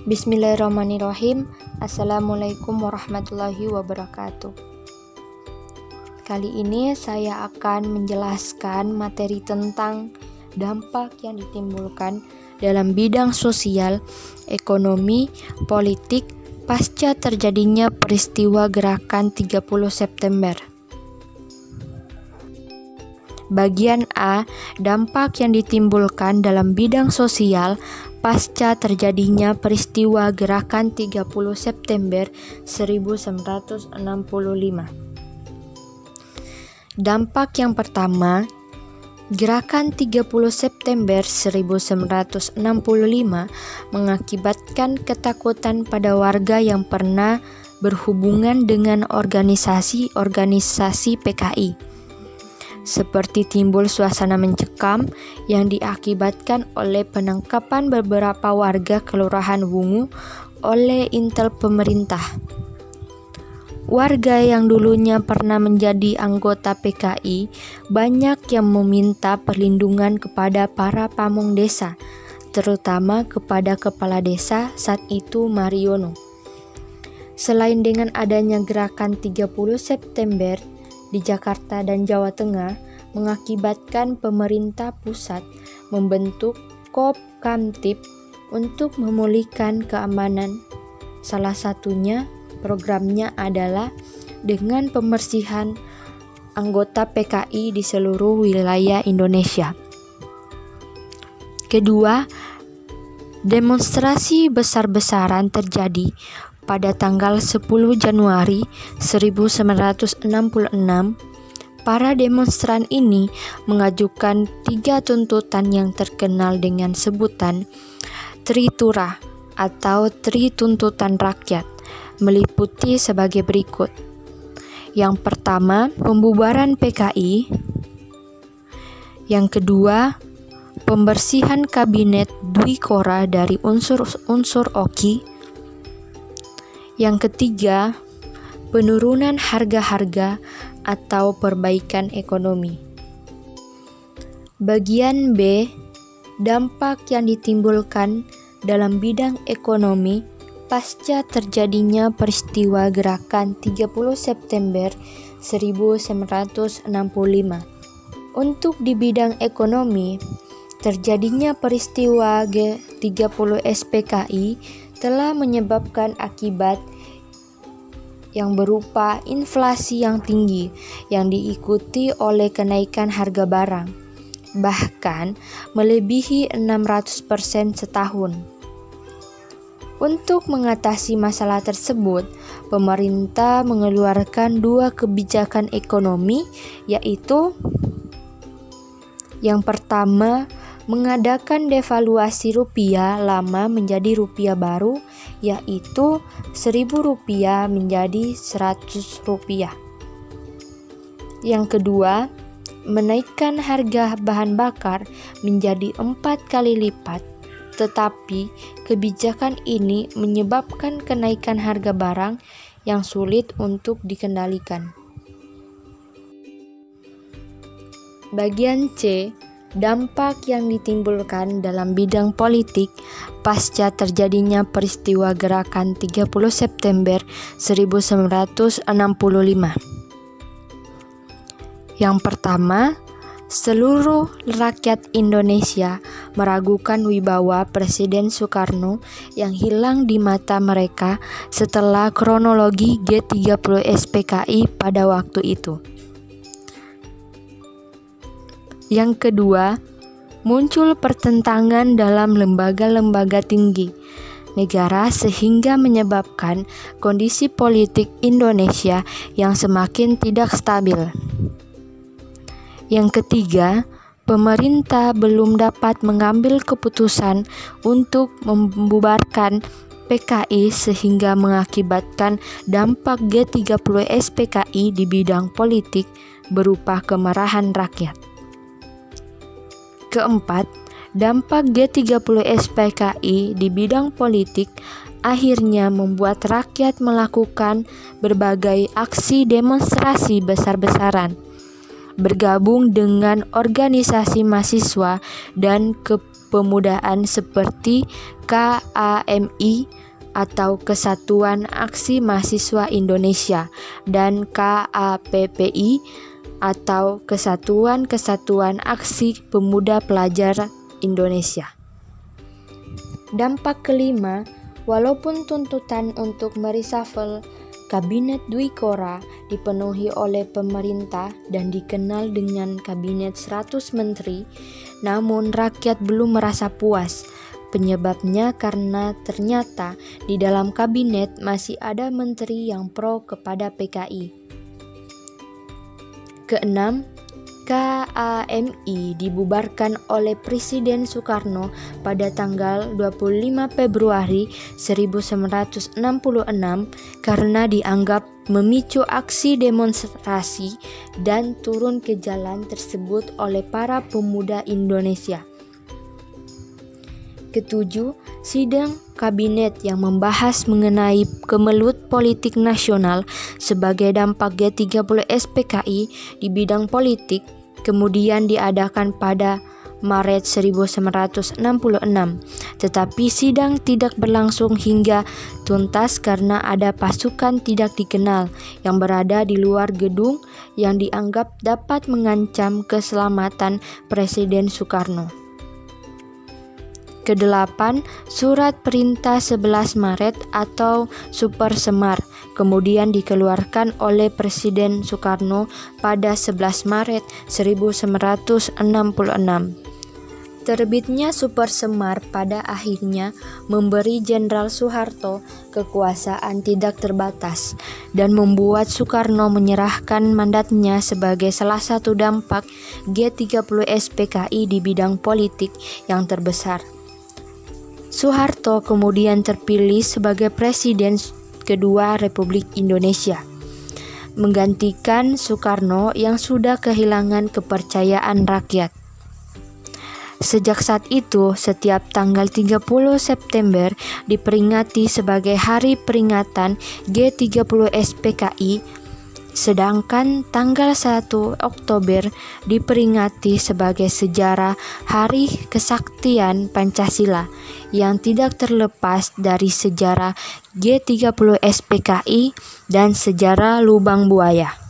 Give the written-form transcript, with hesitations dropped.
Bismillahirrahmanirrahim. Assalamualaikum warahmatullahi wabarakatuh. Kali ini saya akan menjelaskan materi tentang dampak yang ditimbulkan dalam bidang sosial, ekonomi, politik pasca terjadinya peristiwa gerakan 30 September. Bagian A, dampak yang ditimbulkan dalam bidang sosial pasca terjadinya peristiwa gerakan 30 September 1965. Dampak yang pertama, gerakan 30 September 1965 mengakibatkan ketakutan pada warga yang pernah berhubungan dengan organisasi PKI. Seperti timbul suasana mencekam yang diakibatkan oleh penangkapan beberapa warga Kelurahan Wungu oleh intel pemerintah. Warga yang dulunya pernah menjadi anggota PKI banyak yang meminta perlindungan kepada para pamong desa, terutama kepada kepala desa saat itu Mariono. Selain dengan adanya gerakan 30 September di Jakarta dan Jawa Tengah mengakibatkan pemerintah pusat membentuk Kopkamtib untuk memulihkan keamanan. Salah satunya programnya adalah dengan pembersihan anggota PKI di seluruh wilayah Indonesia. Kedua, demonstrasi besar-besaran terjadi pada tanggal 10 Januari 1966, para demonstran ini mengajukan 3 tuntutan yang terkenal dengan sebutan Tritura atau Tri Tuntutan Rakyat, meliputi sebagai berikut. Yang pertama, pembubaran PKI. Yang kedua, pembersihan kabinet Dwi Kora dari unsur-unsur Oki. Yang ketiga, penurunan harga-harga atau perbaikan ekonomi. Bagian B, dampak yang ditimbulkan dalam bidang ekonomi pasca terjadinya peristiwa gerakan 30 September 1965. Untuk di bidang ekonomi, terjadinya peristiwa G30 SPKI telah menyebabkan akibat yang berupa inflasi yang tinggi yang diikuti oleh kenaikan harga barang, bahkan melebihi 600% setahun. Untuk mengatasi masalah tersebut, pemerintah mengeluarkan 2 kebijakan ekonomi, yaitu yang pertama, mengadakan devaluasi rupiah lama menjadi rupiah baru, yaitu Rp1.000 menjadi Rp100. Yang kedua, menaikkan harga bahan bakar menjadi 4 kali lipat, tetapi kebijakan ini menyebabkan kenaikan harga barang yang sulit untuk dikendalikan. Bagian C, dampak yang ditimbulkan dalam bidang politik pasca terjadinya peristiwa gerakan 30 September 1965. Yang pertama, seluruh rakyat Indonesia meragukan wibawa Presiden Soekarno yang hilang di mata mereka setelah kronologi G30 SPKI pada waktu itu. Yang kedua, muncul pertentangan dalam lembaga-lembaga tinggi negara sehingga menyebabkan kondisi politik Indonesia yang semakin tidak stabil. Yang ketiga, pemerintah belum dapat mengambil keputusan untuk membubarkan PKI sehingga mengakibatkan dampak G30 SPKI di bidang politik berupa kemarahan rakyat. Keempat, dampak G30 SPKI di bidang politik akhirnya membuat rakyat melakukan berbagai aksi demonstrasi besar-besaran, bergabung dengan organisasi mahasiswa dan kepemudaan seperti KAMI atau Kesatuan Aksi Mahasiswa Indonesia dan KAPPI atau Kesatuan Aksi Pemuda Pelajar Indonesia. Dampak kelima, walaupun tuntutan untuk mereshuffle Kabinet Dwi Kora dipenuhi oleh pemerintah dan dikenal dengan Kabinet 100 Menteri, namun rakyat belum merasa puas. Penyebabnya karena ternyata di dalam kabinet masih ada menteri yang pro kepada PKI. Keenam, KAMI dibubarkan oleh Presiden Soekarno pada tanggal 25 Februari 1966 karena dianggap memicu aksi demonstrasi dan turun ke jalan tersebut oleh para pemuda Indonesia. Ketujuh, sidang kabinet yang membahas mengenai kemelut politik nasional sebagai dampak G30 SPKI di bidang politik kemudian diadakan pada Maret 1966, tetapi sidang tidak berlangsung hingga tuntas karena ada pasukan tidak dikenal yang berada di luar gedung yang dianggap dapat mengancam keselamatan Presiden Soekarno. Kedelapan, surat perintah 11 Maret atau Super Semar kemudian dikeluarkan oleh Presiden Soekarno pada 11 Maret 1966. Terbitnya Super Semar pada akhirnya memberi Jenderal Soeharto kekuasaan tidak terbatas dan membuat Soekarno menyerahkan mandatnya sebagai salah satu dampak G30 SPKI di bidang politik yang terbesar. Soeharto kemudian terpilih sebagai Presiden kedua Republik Indonesia, menggantikan Soekarno yang sudah kehilangan kepercayaan rakyat. Sejak saat itu, setiap tanggal 30 September diperingati sebagai hari peringatan G30 SPKI, sedangkan tanggal 1 Oktober diperingati sebagai sejarah Hari Kesaktian Pancasila yang tidak terlepas dari sejarah G30 SPKI dan sejarah Lubang Buaya.